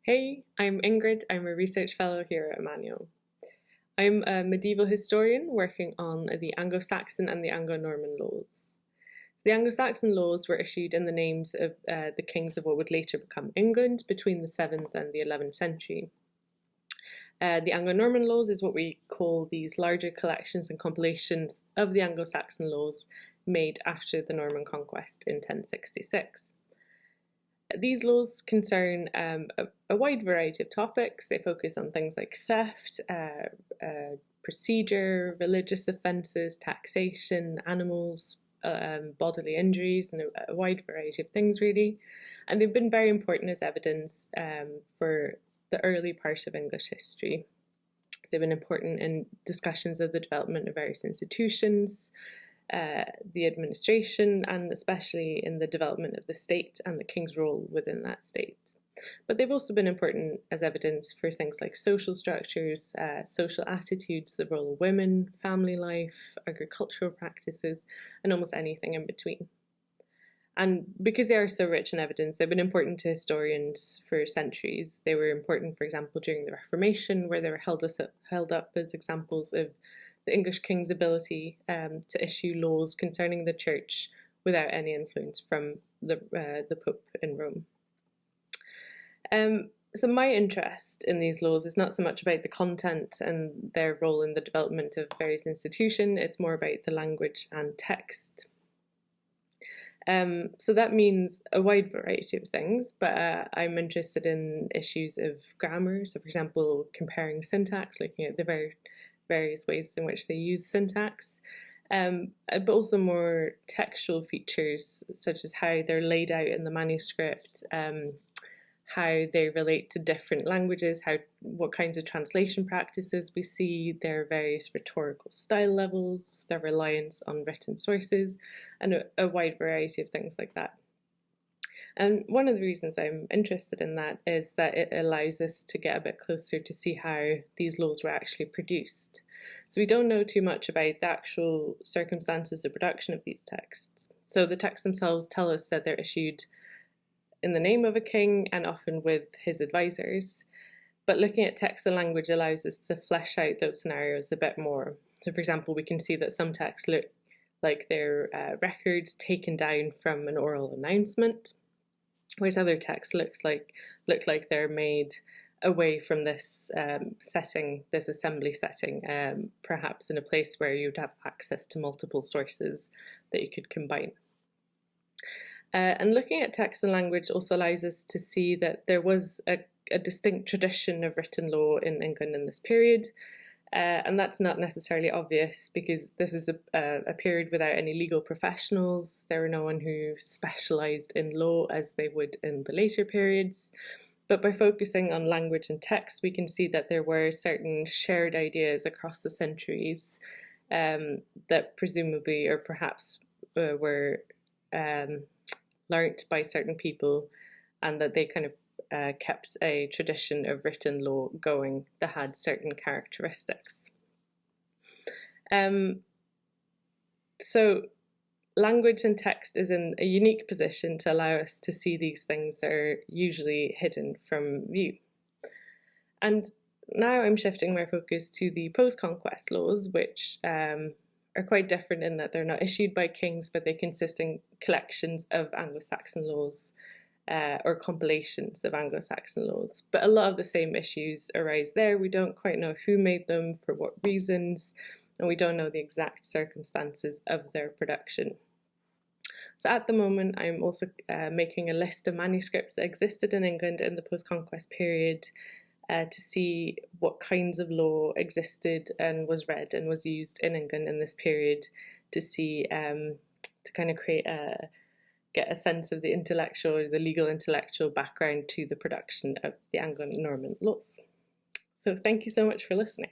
Hey, I'm Ingrid. I'm a research fellow here at Emmanuel. I'm a medieval historian working on the Anglo-Saxon and the Anglo-Norman laws. The Anglo-Saxon laws were issued in the names of the kings of what would later become England between the 7th and the 11th century. The Anglo-Norman laws is what we call these larger collections and compilations of the Anglo-Saxon laws made after the Norman conquest in 1066. These laws concern a wide variety of topics. They focus on things like theft, procedure, religious offences, taxation, animals, bodily injuries, and a wide variety of things really. And they've been very important as evidence for the early part of English history. So they've been important in discussions of the development of various institutions, the administration, and especially in the development of the state and the king's role within that state. But they've also been important as evidence for things like social structures, social attitudes, the role of women, family life, agricultural practices, and almost anything in between. And because they are so rich in evidence, they've been important to historians for centuries. They were important, for example, during the Reformation, where they were held up as examples of the English king's ability to issue laws concerning the church without any influence from the Pope in Rome. So my interest in these laws is not so much about the content and their role in the development of various institutions, it's more about the language and text. So that means a wide variety of things, but I'm interested in issues of grammar, so for example comparing syntax, looking at the various ways in which they use syntax, but also more textual features such as how they're laid out in the manuscript, how they relate to different languages, what kinds of translation practices we see, their various rhetorical style levels, their reliance on written sources, and a wide variety of things like that. And one of the reasons I'm interested in that is that it allows us to get a bit closer to see how these laws were actually produced. So we don't know too much about the actual circumstances of production of these texts. So the texts themselves tell us that they're issued in the name of a king and often with his advisors. But looking at text and language allows us to flesh out those scenarios a bit more. So for example, we can see that some texts look like they're records taken down from an oral announcement, whereas other texts look like they're made away from this setting, this assembly setting, perhaps in a place where you'd have access to multiple sources that you could combine. And looking at text and language also allows us to see that there was a distinct tradition of written law in England in this period, and that's not necessarily obvious because this is a period without any legal professionals. There were no one who specialised in law as they would in the later periods. But by focusing on language and text, we can see that there were certain shared ideas across the centuries that presumably or perhaps were learnt by certain people, and that they kind of kept a tradition of written law going that had certain characteristics. So language and text is in a unique position to allow us to see these things that are usually hidden from view. And now I'm shifting my focus to the post-conquest laws, which are quite different in that they're not issued by kings, but they consist in collections of Anglo-Saxon laws or compilations of Anglo-Saxon laws. But a lot of the same issues arise there. We don't quite know who made them, for what reasons, and we don't know the exact circumstances of their production. So at the moment, I'm also making a list of manuscripts that existed in England in the post-conquest period to see what kinds of law existed and was read and was used in England in this period, to see, to kind of get a sense of the intellectual or the legal intellectual background to the production of the Anglo-Norman laws. So thank you so much for listening.